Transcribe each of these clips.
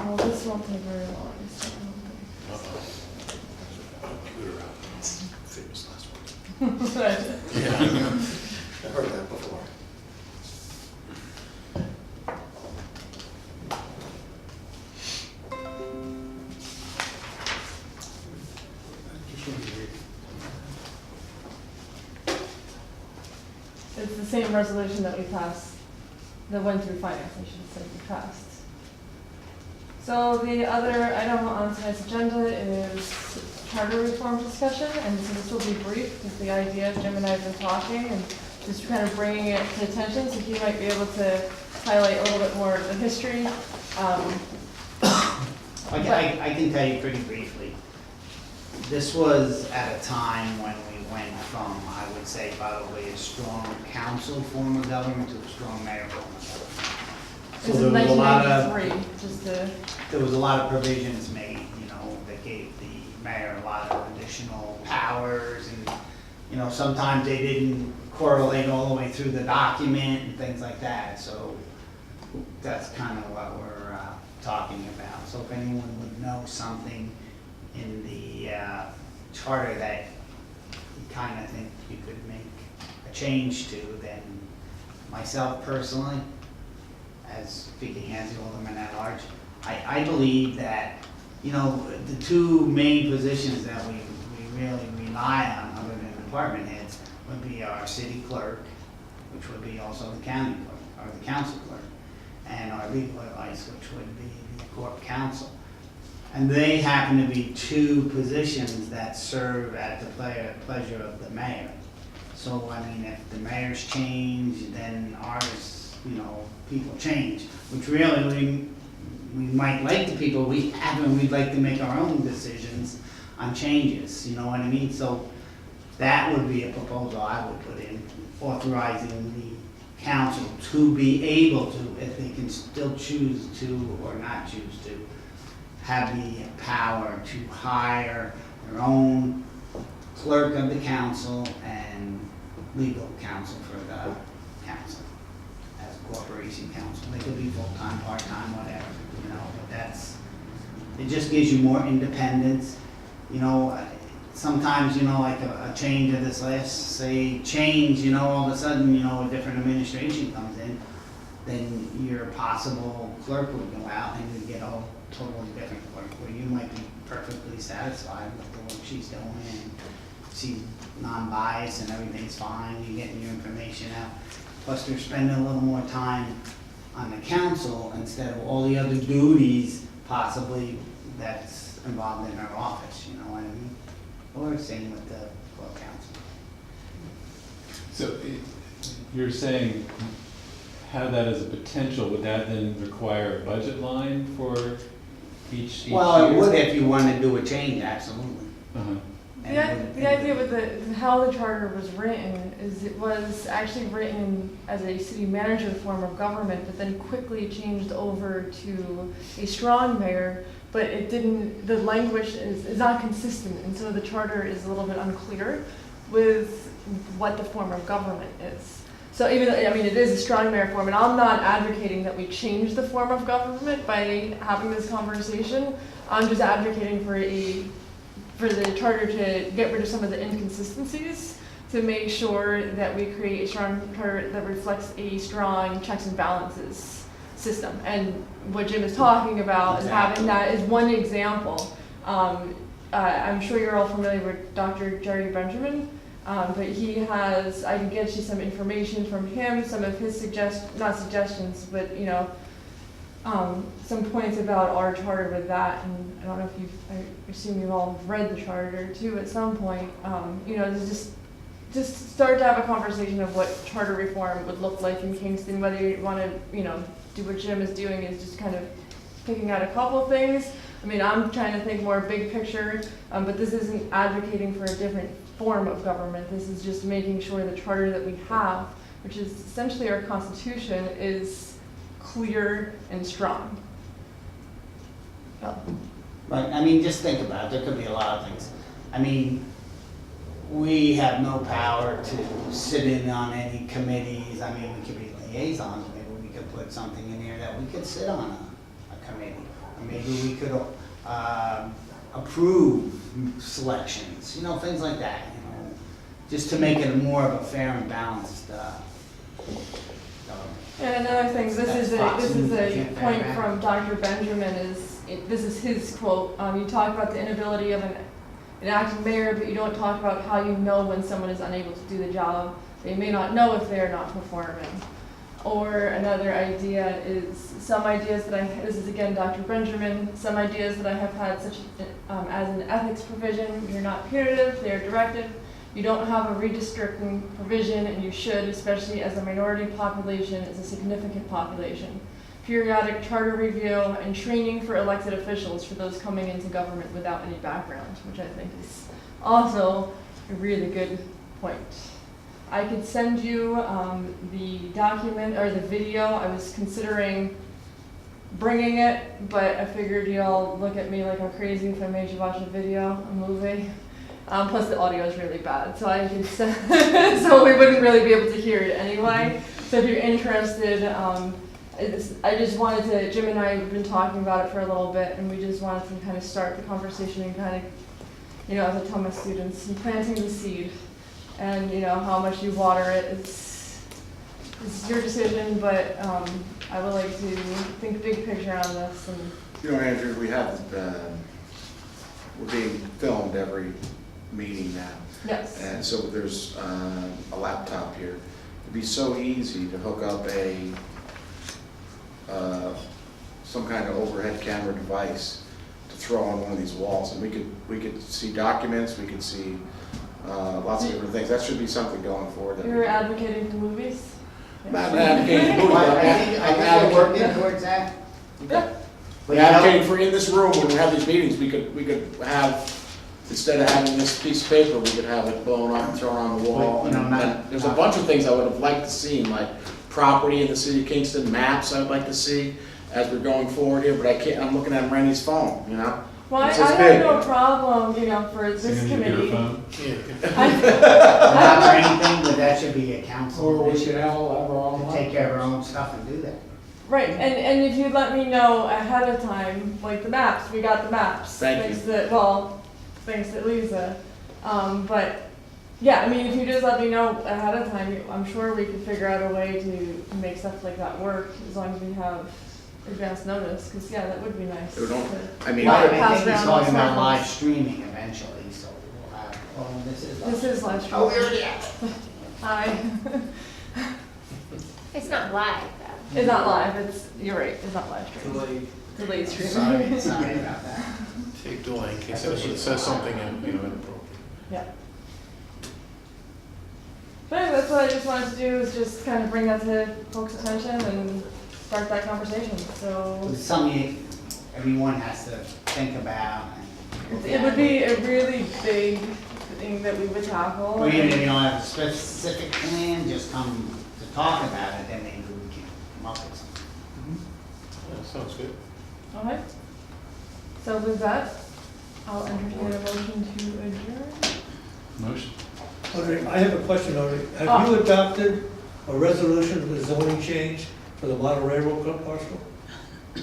Well, this won't take very long. So. Computer out. Famous last one. Yeah, I've heard that before. It's the same resolution that we passed, that went through finance, I should say, we passed. So the other item on tonight's agenda is charter reform discussion, and so this will be brief, because the idea, Jim and I have been talking, and just kind of bringing it to attention, so he might be able to highlight a little bit more of the history. I can tell you pretty briefly. This was at a time when we went from, I would say, probably a strong council form of government to a strong mayor form of government. This is there was a lot of 1993, just to, there was a lot of provisions made, that gave the mayor a lot of additional powers, and sometimes they didn't correlate all the way through the document and things like that. So that's kind of what we're talking about. So if anyone would know something in the charter that you kind of think you could make a change to, then myself personally, as speaking as the alderman at large, I believe that the two main positions that we really rely on, other than department heads, would be our city clerk, which would be also the county clerk, or the council clerk, and our legal advice, which would be the court counsel. And they happen to be two positions that serve at the pleasure of the mayor. So, I mean, if the mayor's change, then ours, people change, which really we might like the people we have, and we'd like to make our own decisions on changes, you know what I mean? So that would be a proposal I would put in, authorizing the council to be able to, if they can still choose to or not choose to, have the power to hire their own clerk of the council and legal counsel for the council as corporation counsel. They could be full-time, part-time, whatever, but it just gives you more independence. Sometimes, like a change of this last, say, change, all of a sudden, a different administration comes in, then your possible clerk would go out and you'd get a totally different clerk, where you might be perfectly satisfied with the work she's doing, and she's non-biased and everything's fine, you're getting your information out. Plus they're spending a little more time on the council instead of all the other duties possibly that's involved in her office, you know what I mean? Or same with the court counsel. So you're saying have that as a potential, would that then require a budget line for each Well, year? it would if you want to do a change, absolutely. Uh-huh. the idea with how the charter was written is it was actually written as a city manager form of government, but then quickly changed over to a strong mayor, but it didn't, the language is not consistent, and so the charter is a little bit unclear with what the form of government is. So even though, it is a strong mayor form, and I'm not advocating that we change the form of government by having this conversation. I'm just advocating for the charter to get rid of some of the inconsistencies, to make sure that we create a strong charter that reflects a strong checks and balances system. And what Jim is talking about is having that is one example. I'm sure you're all familiar with Dr. Jerry Benjamin. But he has, I can get you some information from him, some of his not suggestions, but some points about our charter with that. And I don't know if I assume you've all read the charter too at some point. Just start to have a conversation of what charter reform would look like in Kingston, whether you want to, do what Jim is doing is just kind of picking out a couple of things. I'm trying to think more big picture, but this isn't advocating for a different form of government. This is just making sure the charter that we have, which is essentially our constitution, is clear and strong. Oh. Right, just think about it. There could be a lot of things. We have no power to sit in on any committees. We could be liaisons. Maybe we could put something in here that we could sit on a committee. Or maybe we could approve selections, you know, things like that, you know, just to make it more of a fair and balanced, And another thing, this is a point from Dr. Benjamin, this is his quote. You talk about the inability of an acting mayor, but you don't talk about how you know when someone is unable to do the job. They may not know if they are not performing. Or another idea is some ideas that this is again Dr. Benjamin, some ideas that I have had such as an ethics provision. You're not punitive, they are directive. You don't have a redistricting provision, and you should, especially as a minority population is a significant population. Periodic charter review and training for elected officials for those coming into government without any background, which I think is also a really good point. I could send you the document or the video. I was considering bringing it, but I figured y'all look at me like I'm crazy if I made you watch a video, a movie. Plus the audio is really bad, so I could so we wouldn't really be able to hear it anyway. So if you're interested, I just wanted to, Jim and I have been talking about it for a little bit, and we just wanted to kind of start the conversation and kind of, you know, as I tell my students, planting the seed. And you know, how much you water it, it's your decision, but I would like to think big picture on this. And You know, Andrew, we have, we're being filmed every meeting now. yes. And so there's a laptop here. It'd be so easy to hook up some kind of overhead camera device to throw on one of these walls, and we could see documents, we could see lots of different things. That should be something going forward. You're advocating for movies? I'm not advocating for movies, Well, I I'm think we're working advocating. towards that. Yeah. We're advocating for in this room when we have these meetings, we could have, instead of having this piece of paper, we could have it blown up and thrown on the wall. Well, you know, And there's a bunch of things I would have liked to see, like property in the city of Kingston, maps I would like to see as we're going forward here, but I can't, I'm looking at Rennie's phone, you know? Well, I This is have big. no problem, you know, for this Singing in your committee. phone. Not for anything, but that should be a council Or we initiative should have all have our own. to take care of our own stuff and do that. Right, and if you let me know ahead of time, like the maps, we got the maps. Thank you. Thanks to Lisa. But, yeah, I mean, if you just let me know ahead of time, I'm sure we could figure out a way to make stuff like that work, as long as we have advance notice, because, yeah, that would be nice. It don't- to- I mean, Well, I pass think he's around all talking about sorts. live streaming eventually, so we'll have, oh, this is. This is live stream. Oh, we already have. Hi. It's not live though. It's not live, you're right, it's not live stream. Delayed stream. Sorry about that. Take delay in case That's what she it says something inappropriate. Yeah. But anyway, that's what I just wanted to do, is just kind of bring that to folks' attention and start that conversation, so. It's something everyone has to think about and. It would be a really big thing that we would tackle. Or even if you don't have a specific plan, just come to talk about it, then maybe we can come up with something. Yeah, sounds good. Okay. So with that, I'll entertain a motion to adjourn. Motion. Audrey, I have a question, Audrey. Have Oh. you adopted a resolution of the zoning change for the model railroad parcel? I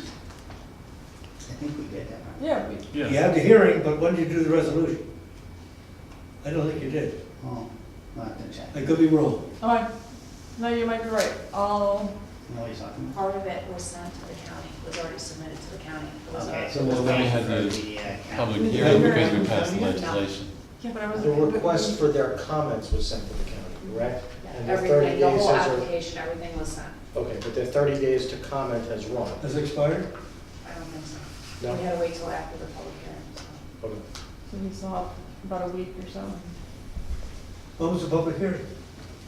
think we did that, right? Yeah, we, You Yes. had the hearing, but when did you do the resolution? I don't think you did. Oh, we'll have to check. I could be wrong. okay. No, you might be right. I'll, You know what he's talking about? Part of it was sent to the county, was already submitted to the county. It was Okay, already- so we'll Then we wait had for the the, Public Yeah. hearing because we Yeah. passed the legislation. yeah, but I was. The request for their comments was sent to the county, correct? And their 30 Everything, the days whole has, application, everything was sent. okay, but their 30 days to comment has run. Has it expired? I don't think so. No? We had to wait till after the public hearing, so. Okay. So we still have about a week or so. When was the public hearing?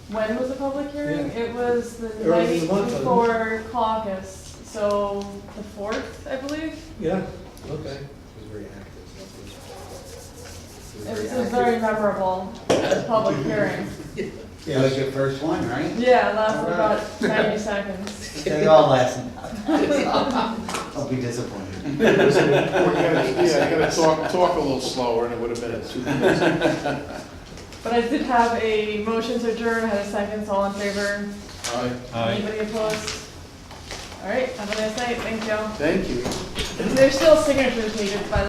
When was the public hearing? Yeah. It was the Early night in the month, wasn't it? before caucus, so the 4th, I believe. Yeah, okay. It was very active. It was a very memorable public hearing. That was your first one, right? Yeah, it lasted about 90 seconds. They all last about that. I'll be disappointed. Yeah, you gotta talk a little slower, and it would have been at 2 minutes. But I did have a motion to adjourn, I had a second, so all in favor? Aye. Aye. Anybody opposed? All right, have a nice night, thank you. Thank you. There's still signatures needed by the